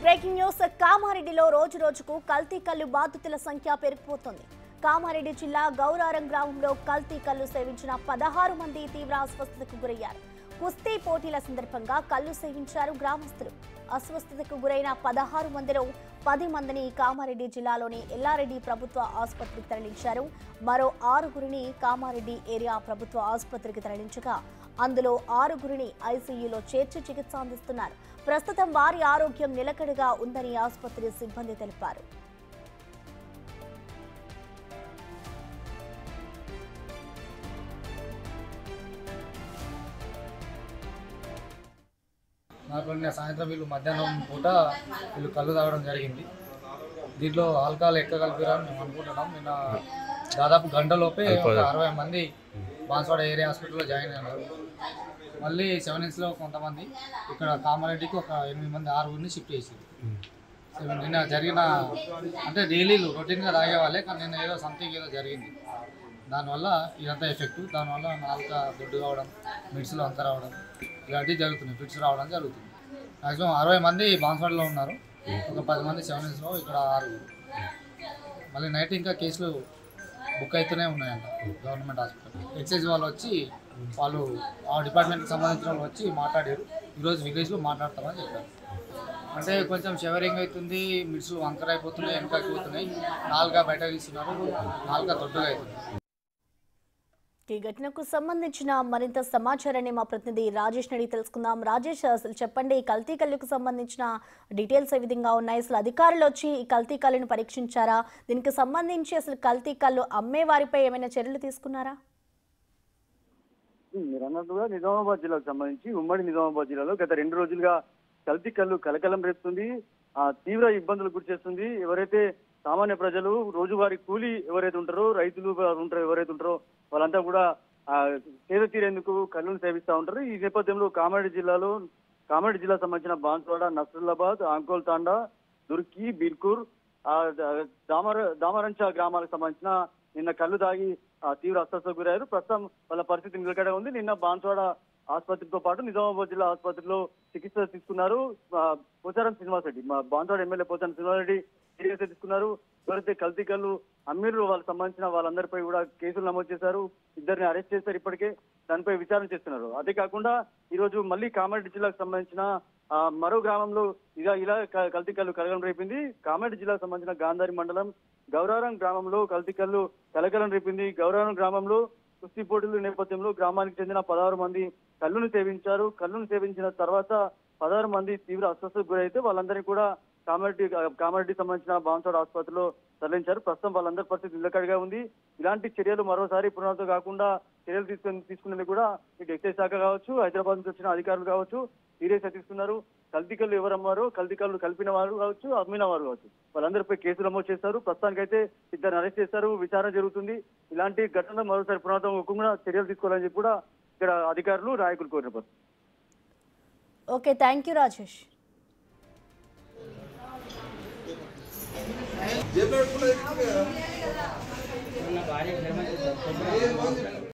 Breaking news కామారెడ్డిలో రోజు రోజుకు కల్తీ కల్లు బాధితుల సంఖ్య పెరిగిపోతుంది. కామారెడ్డి జిల్లా గౌరారం గ్రామంలో కల్తీ కల్లు సేవించిన 16 మంది తీవ్ర అస్వస్థతకు గురయ్యారు. కుస్తీ పోటీల సందర్భంగా కల్లు సేవించారు గ్రామస్తులు. అస్వస్థతకు గురైన 16 మందిలో 10 మందిని కామారెడ్డి జిల్లాలోని ఎల్లారెడ్డి ప్రభుత్వ ఆసుపత్రికి తరలించారు. మరో 6గురిని కామారెడ్డి ఏరియా ప్రభుత్వ ఆసుపత్రికి తరలించగా అందులో 6గురిని ఐసీయూలో చేర్చి చికిత్స అందిస్తున్నారు. ప్రస్తుతం వారి ఆరోగ్యం నిలకడగా ఉందని ఆసుపత్రి సిబ్బంది తెలిపారు. నాకు సాయంత్రం వీళ్ళు మధ్యాహ్నం పూట వీళ్ళు కళ్ళు తాగడం జరిగింది. దీంట్లో ఆల్కహాల్ ఎక్క కలిపిరని మేము అనుకుంటున్నాం. నిన్న దాదాపు గంటలోపే ఒక 60 మంది బాన్స్వాడ ఏరియా హాస్పిటల్లో జాయిన్ అయినారు. మళ్ళీ 7Nsలో కొంతమంది, ఇక్కడ కామారెడ్డికి ఒక 8 మంది 6గురిని షిఫ్ట్ చేసింది. నిన్న జరిగిన అంటే డైలీ రొటీన్గా తాగేవాళ్ళే, కానీ నిన్న ఏదో సంథింగ్ ఏదో జరిగింది. దానివల్ల ఇదంతా ఎఫెక్ట్. దానివల్ల నాలుక దొడ్డు కావడం, మిడ్స్లో అంతా రావడం ఇలాంటివి జరుగుతున్నాయి. ఫిట్స్ రావడం జరుగుతుంది. మ్యాక్సిమం 60 మంది బాన్స్వాడలో ఉన్నారు, ఒక 10 మంది 7Nsలో, ఇక్కడ 6గురు. మళ్ళీ నైట్ ఇంకా కేసులు బుక్ అవుతూనే ఉన్నాయంట గవర్నమెంట్ హాస్పిటల్. ఎక్సైజ్ వాళ్ళు వచ్చి వాళ్ళు ఆ డిపార్ట్మెంట్కి సంబంధించిన వాళ్ళు వచ్చి మాట్లాడారు. ఈరోజు విలేజ్లో మాట్లాడతామని చెప్పారు. అంటే కొంచెం షవరింగ్ అవుతుంది, మిడ్స్లు వంకర అయిపోతున్నాయి, వెనకకి పోతున్నాయి, నాలుక బయట తీస్తున్నారు, నాలుక దొడ్డుగా అవుతుంది. ఈ ఘటనకు సంబంధించిన మరింత సమాచారాన్ని మా ప్రతినిధి రాజేష్ అడిగి తెలుసుకుందాం. రాజేష్, అసలు చెప్పండి, ఈ కల్తీ కల్లుకు సంబంధించిన డీటెయిల్స్ ఏ విధంగా ఉన్నాయి? అసలు అధికారులు వచ్చి ఈ కల్తీ కల్లును పరీక్షించారా? దీనికి సంబంధించి అసలు కల్తీ కల్లు అమ్మే వారిపై ఏమైనా చర్యలు తీసుకున్నారా? మీరు అన్నట్టుగా నిజామాబాద్ జిల్లాకు సంబంధించి ఉమ్మడి నిజామాబాద్ జిల్లాలో గత 2 రోజులుగా కల్తీ కల్లు కలకలం రేపుతుంది, తీవ్ర ఇబ్బందులు గురి చేస్తుంది. ఎవరైతే సామాన్య ప్రజలు, రోజువారీ కూలీ ఎవరైతే ఉంటారో, రైతులు ఉంటారో, ఎవరైతే ఉంటారో వాళ్ళంతా కూడా సేద తీరేందుకు కల్లును సేవిస్తూ ఉంటారు. ఈ నేపథ్యంలో కామారెడ్డి జిల్లా సంబంధించిన బాన్స్వాడ, నస్రుల్లాబాద్, ఆంకోల్ తాండా, దుర్కి, బీర్కూర్, దామరంచా గ్రామాలకు సంబంధించిన నిన్న కళ్ళు తాగి తీవ్ర అస్వస్థతకు గురయ్యారు. ప్రస్తుతం వాళ్ళ పరిస్థితి నిలకడగా ఉంది. నిన్న బాన్స్వాడ ఆసుపత్రితో పాటు నిజామాబాద్ జిల్లా ఆసుపత్రిలో చికిత్స తీసుకున్నారు. పోచారం శ్రీనివాసరెడ్డి, బాన్స్వాడ ఎమ్మెల్యే పోచారం శ్రీనివాసరెడ్డి చికిత్స తీసుకున్నారు. ఎవరైతే కల్తీ కల్లు అమ్మీరు వాళ్ళకి సంబంధించిన వాళ్ళందరిపై కూడా కేసులు నమోదు చేశారు. 2ని అరెస్ట్ చేశారు. ఇప్పటికే దానిపై విచారణ చేస్తున్నారు. అదే కాకుండా ఈ రోజు మళ్ళీ కామారెడ్డి జిల్లాకు సంబంధించిన మరో గ్రామంలో ఇలా కల్తీ కల్లు కలకలం రేపింది. కామారెడ్డి జిల్లాకు సంబంధించిన గాంధారి మండలం గౌరారం గ్రామంలో కల్తీ కల్లు కలకలం రేపింది. గౌరారం గ్రామంలో కుస్తీ పోటీల నేపథ్యంలో గ్రామానికి చెందిన 16 మంది కల్లును సేవించారు. కల్లును సేవించిన తర్వాత 16 మంది తీవ్ర అస్వస్థతకు గురైతే వాళ్ళందరినీ కూడా కామారెడ్డి సంబంధించిన బాన్స్వాడ ఆసుపత్రిలో తరలించారు. ప్రస్తుతం వాళ్ళందరి పరిస్థితి నిలకడగా ఉంది. ఇలాంటి చర్యలు మరోసారి పునరావృతం కాకుండా చర్యలు తీసుకునేందుకు కూడా ఇటు ఎక్సైజ్ శాఖ కావచ్చు, హైదరాబాద్ నుంచి వచ్చిన అధికారులు కావచ్చు సీరియస్గా తీసుకున్నారు. కల్తీ కల్లు ఎవరమ్మారో, కల్తీ కల్లు కలిపిన వారు కావచ్చు, అమ్మిన వారు కావచ్చు, వాళ్ళందరిపై కేసులు నమోదు చేస్తారు. ప్రస్తుతానికైతే 2ని అరెస్ట్ చేశారు. విచారణ జరుగుతుంది. ఇలాంటి ఘటనలు మరోసారి పునరావృతం చర్యలు తీసుకోవాలని చెప్పి కూడా ఇక్కడ అధికారులు, నాయకులు కోరిన. Okay, thank you Rajesh.